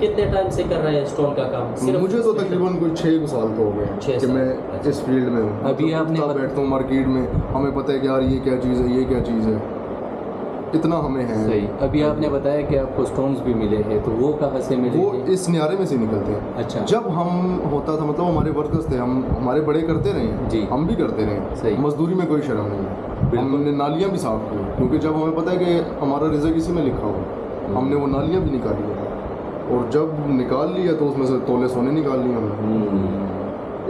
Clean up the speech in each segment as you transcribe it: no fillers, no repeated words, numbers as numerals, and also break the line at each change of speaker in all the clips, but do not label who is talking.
کتنے ٹائم سے کر رہے ہیں اسٹون کا کام؟
مجھے تو تقریباً کوئی 6 سال تو ہو گئے ہیں کہ میں اس فیلڈ میں ہوں.
ابھی آپ نے
بیٹھتا ہوں مارکیٹ میں, ہمیں پتہ ہے کہ یار یہ کیا چیز ہے, یہ کیا چیز ہے, اتنا ہمیں ہے.
صحیح. ابھی آپ نے بتایا کہ آپ کو اسٹونز بھی ملے ہیں, تو وہ کہاں سے ملے؟
وہ اس نعرے میں سے نکلتے ہیں.
اچھا.
جب ہم ہوتا تھا مطلب ہمارے ورکرز تھے, ہم ہمارے بڑے کرتے رہے ہیں
جی,
ہم بھی کرتے رہے.
صحیح.
مزدوری میں کوئی شرم نہیں ہے. ہم نے نالیاں بھی صاف کی, کیونکہ جب ہمیں پتہ ہے کہ ہمارا رزق اسی میں لکھا ہوا, ہم نے وہ نالیاں بھی نکالی ہیں, اور جب نکال لیا تو اس میں سے تولے سونے نکال لیے ہم نے.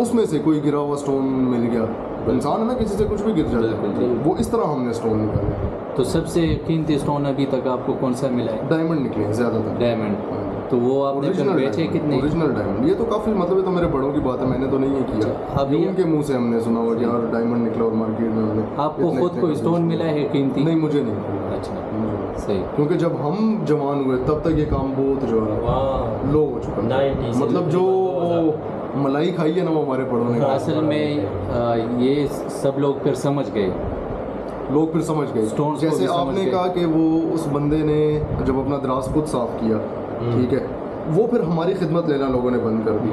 اس میں سے کوئی گرا ہوا اسٹون مل گیا, انسان ہے نا, کسی سے کچھ بھی گر جاتا ہے, وہ اس طرح ہم نے اسٹون نکالے.
تو سب سے قیمتی اسٹون ابھی تک آپ کو کون سا ملا ہے؟
ڈائمنڈ نکلے ہیں زیادہ تر.
ڈائمنڈ. تو وہ آپ نے پھر بیچے کتنے؟
Original diamond. یہ تو کافی مطلب یہ تو میرے بڑوں کی بات ہے, میں نے تو نہیں یہ کیا. ابھی ان کے منہ سے ہم نے سنا ہوا کہ یار ڈائمنڈ نکلا اور مارکیٹ میں ہم نے.
آپ کو خود کو اسٹون ملا ہے قیمتی؟
نہیں, مجھے نہیں.
اچھا, صحیح.
کیونکہ جب ہم جوان ہوئے تب تک یہ کام بہت جو ہے لو ہو چکا ہے. مطلب جو ملائی کھائی ہے نا وہ ہمارے بڑوں نے.
اصل میں یہ سب لوگ پھر سمجھ گئے,
لوگ پھر سمجھ گئے. جیسے آپ نے کہا کہ وہ اس بندے نے جب اپنا دراز خود صاف کیا, ٹھیک ہے, وہ پھر ہماری خدمت لینا لوگوں نے بند کر دی.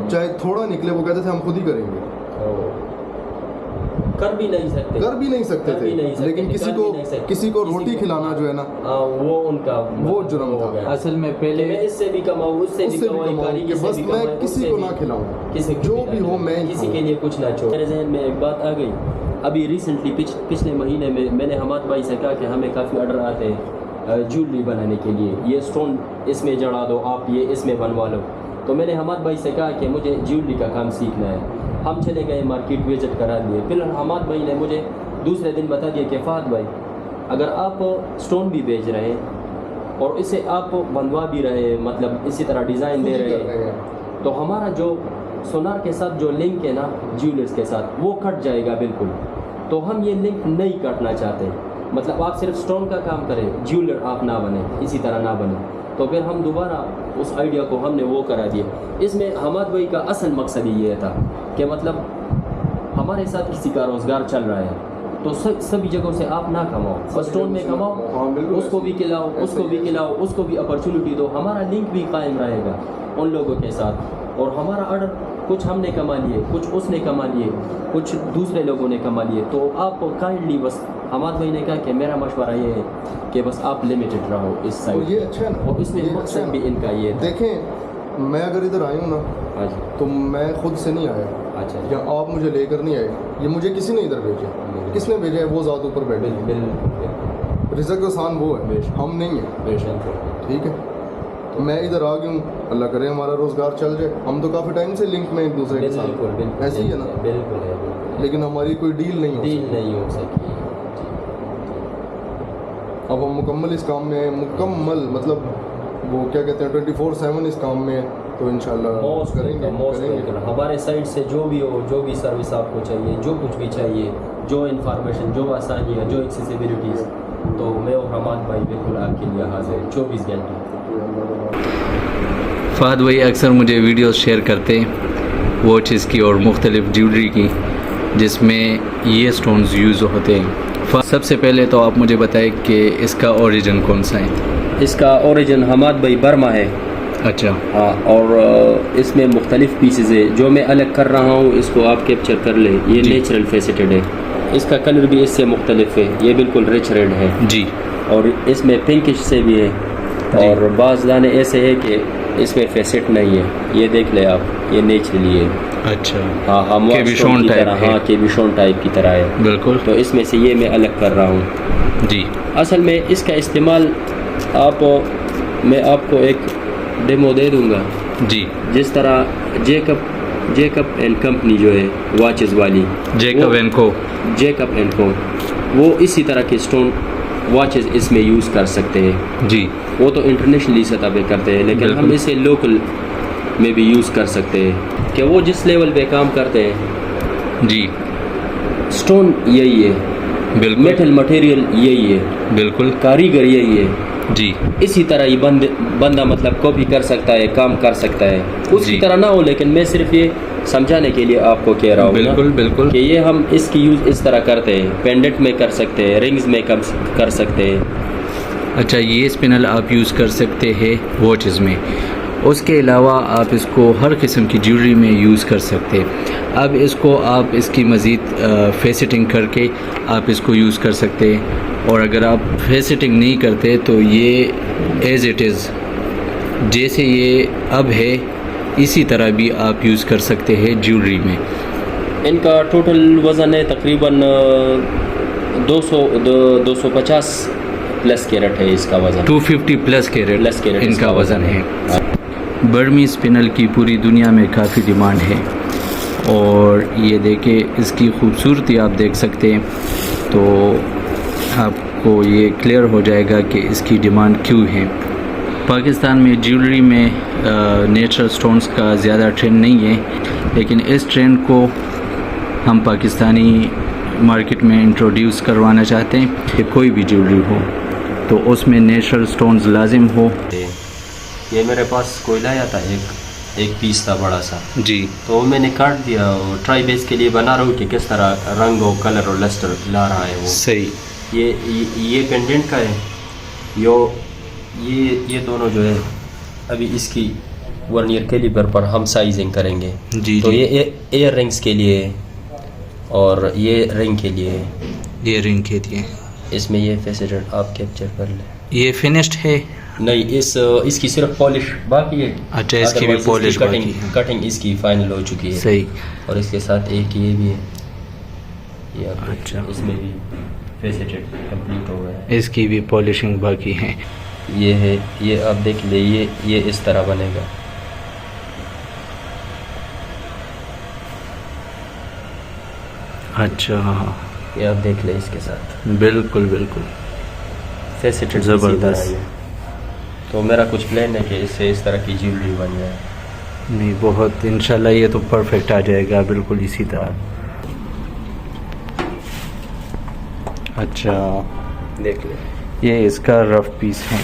چاہے تھوڑا نکلے وہ کہتے تھے ہم خود ہی کریں گے.
کر بھی نہیں سکتے
تھے, لیکن کسی کو روٹی کھلانا جو ہے نا
وہ ان کا
وہ جرم تھا.
اصل میں پہلے
میں اس سے بھی کماؤں, اس سے بھی کماؤں,
کہ بس میں کسی کو نہ کھلاؤں, جو بھی ہو میں
کسی کے لیے کچھ نہ چھوڑوں. میرے ذہن میں ایک بات آ گئی. ابھی ریسنٹلی پچھلے مہینے میں نے حماد بھائی سے کہا کہ ہمیں کافی آرڈر آتے ہیں جیولری بنانے کے لیے, یہ اسٹون اس میں جڑا دو آپ, یہ اس میں بنوا لو. تو میں نے حماد بھائی سے کہا کہ مجھے جیولری کا کام سیکھنا ہے. ہم چلے گئے مارکیٹ وزٹ کرا دیے. پھر حماد بھائی نے مجھے دوسرے دن بتا دیا کہ فہد بھائی اگر آپ اسٹون بھی بیچ رہے ہیں اور اسے آپ بنوا بھی رہے, مطلب اسی طرح ڈیزائن دے رہے ہیں, تو ہمارا جو سونار کے ساتھ جو لنک ہے نا جیولرز کے ساتھ وہ کٹ جائے گا بالکل. تو ہم یہ لنک نہیں کٹنا چاہتے, مطلب آپ صرف اسٹون کا کام کریں, جیولر آپ نہ بنیں, اسی طرح نہ بنیں. تو پھر ہم دوبارہ اس آئیڈیا کو ہم نے وہ کرا دیا. اس میں حماد بھائی کا اصل مقصد ہی یہ تھا کہ مطلب ہمارے ساتھ کسی کا روزگار چل رہا ہے تو سبھی جگہوں سے آپ نہ کماؤ, اسٹون میں کماؤ, اس کو بھی کھلاؤ, اس کو بھی کھلاؤ, اس کو بھی اپرچونیٹی دو. ہمارا لنک بھی قائم رہے گا ان لوگوں کے ساتھ, اور ہمارا آرڈر کچھ ہم نے کما لیے, کچھ اس نے کما لیے, کچھ دوسرے لوگوں نے کما لیے. تو آپ کائنڈلی بس حماد بھائی نے کہا کہ میرا مشورہ یہ ہے کہ بس آپ لمیٹڈ رہو اس سائڈ.
یہ اچھا ہے نا,
اور اس میں مقصد بھی ان کا یہ تھا.
دیکھیں میں اگر ادھر آئی ہوں نا,
ہاں جی,
تو میں خود سے نہیں آیا.
اچھا,
یا آپ مجھے لے کر نہیں آئے, یہ مجھے کسی نے ادھر بھیجا. کس نے بھیجا ہے وہ ذات اوپر بیٹھے. رزق رسان وہ ہے, ہم نہیں ہیں. ٹھیک ہے, میں ادھر آ گیا ہوں, اللہ کرے ہمارا روزگار چل جائے. ہم تو کافی ٹائم سے لنک میں ایک دوسرے کے ساتھ, ایسے ہی ہے نا.
بالکل ہے,
لیکن ہماری کوئی ڈیل نہیں
ہو سکی.
اب ہم مکمل اس کام میں ہیں, مکمل مطلب وہ کیا کہتے ہیں 24/7 اس کام میں ہیں. تو انشاءاللہ کریں گے.
ہمارے سائڈ سے جو بھی ہو, جو بھی سروس آپ کو چاہیے, جو کچھ بھی چاہیے, جو انفارمیشن, جو آسانیاں, جو ایکسیسیبلٹیز, تو میں اور حماد بھائی بالکل آپ کے لیے حاضر ہیں 24 گھنٹے.
فہد بھائی اکثر مجھے ویڈیوز شیئر کرتے واچز کی اور مختلف جیولری کی جس میں یہ سٹونز یوز ہوتے ہیں. سب سے پہلے تو آپ مجھے بتائیں کہ اس کا اوریجن کون سا ہے؟
اس کا اوریجن حماد بھائی برما ہے.
اچھا,
ہاں, اور اس میں مختلف پیسز ہے. جو میں الگ کر رہا ہوں اس کو آپ کیپچر کر لیں, یہ نیچرل فیسیٹڈ ہے. اس کا کلر بھی اس سے مختلف ہے, یہ بالکل رچ ریڈ ہے
جی, اور
اس میں پنکش سے بھی ہے, اور بعض دانے ایسے ہے کہ اس میں فیسٹ نہیں ہے. یہ دیکھ لیں آپ, یہ نیچرلی ہے.
اچھا,
ہاں, ہم
کیبیشون ٹائپ,
ہاں کیبیشون ٹائپ کی طرح ہے
بالکل.
تو اس میں سے یہ میں الگ کر رہا ہوں
جی.
اصل میں اس کا استعمال میں آپ کو ایک ڈیمو دے دوں گا
جی.
جس طرح جیکب اینڈ کمپنی جو ہے واچز والی,
جیکب اینڈ
کو, وہ اسی طرح کے اسٹون واچز اس میں یوز کر سکتے ہیں
جی.
وہ تو انٹرنیشنلی سطح پہ کرتے ہیں, لیکن ہم اسے لوکل میں بھی یوز کر سکتے ہیں کہ وہ جس لیول پہ کام کرتے ہیں
جی.
اسٹون یہی ہے,
بالکل,
میٹل مٹیریل یہی ہے,
بالکل,
کاریگر یہی ہے
جی.
اسی طرح یہ بندہ مطلب کاپی کر سکتا ہے, کام کر سکتا ہے. اس کی طرح نہ ہو, لیکن میں صرف یہ سمجھانے کے لیے آپ کو کہہ رہا ہوں
بالکل بالکل
کہ یہ ہم اس کی یوز اس طرح کرتے ہیں. پینڈنٹ میں کر سکتے ہیں, رنگز میں کر سکتے ہیں,
اچھا یہ اسپنل آپ یوز کر سکتے ہیں واچز میں، اس کے علاوہ آپ اس کو ہر قسم کی جیولری میں یوز کر سکتے ہیں۔ اب اس کو آپ اس کی مزید فیسٹنگ کر کے آپ اس کو یوز کر سکتے ہیں، اور اگر آپ فیسٹنگ نہیں کرتے تو یہ ایز اٹ از جیسے یہ اب ہے اسی طرح بھی آپ یوز کر سکتے ہیں جیولری میں۔
ان کا ٹوٹل وزن ہے تقریباً 250 پلس کیرٹ ہے اس کا وزن،
250 پلس
پلس
کیرٹ ان
اس
کا وزن ہے۔ برمی اسپنل کی پوری دنیا میں کافی ڈیمانڈ ہے، اور یہ دیکھیں اس کی خوبصورتی آپ دیکھ سکتے ہیں، تو آپ کو یہ کلیئر ہو جائے گا کہ اس کی ڈیمانڈ کیوں ہے۔ پاکستان میں جیولری میں نیچرل سٹونز کا زیادہ ٹرینڈ نہیں ہے، لیکن اس ٹرینڈ کو ہم پاکستانی مارکیٹ میں انٹروڈیوس کروانا چاہتے ہیں کہ کوئی بھی جیولری ہو تو اس میں نیچرل سٹونز لازم ہو۔
یہ میرے پاس کوئی لایا تھا، ایک پیس تھا بڑا سا،
جی
تو میں نے کاٹ دیا، اور ٹرائی بیس کے لیے بنا رہا ہوں کہ کس طرح رنگ اور کلر اور لسٹر لا رہا ہے وہ۔
صحیح۔
یہ پینڈنٹ کا ہے، یہ دونوں جو ہے ابھی اس کی ورنیئر کیلیپر پر ہم سائزنگ کریں گے،
جی
تو
جی،
یہ ایئر رنگز کے لیے ہے اور یہ رنگ کے لیے ہے۔
یہ رنگ کے لیے
اس میں یہ فیسیٹڈ آپ کیپچر کر لیں۔
یہ فنشڈ ہے؟
نہیں، اس کی صرف پالش باقی ہے۔
اچھا، اس کی بھی
Otherwise
پالش باقی ہے۔
کٹنگ اس کی فائنل ہو چکی ہے۔
صحیح۔
اور اس کے ساتھ ایک یہ بھی ہے، یہ آپ
اچھا،
اس میں بھی فیسیٹڈ کمپلیٹ ہو گیا ہے۔
اس کی بھی پالشنگ باقی ہے۔
یہ ہے، یہ آپ دیکھ لیں، یہ اس طرح بنے گا۔
اچھا،
یہ آپ دیکھ لیں اس کے ساتھ
بالکل بالکل
فیسیٹڈ
زبردست۔
تو میرا کچھ پلان ہے کہ اس سے اس طرح کی جیولری بن جائے۔
نہیں، بہت انشاءاللہ یہ تو پرفیکٹ آ جائے گا بالکل اسی طرح۔ اچھا،
دیکھ لیں،
یہ اس کا رف پیس ہے۔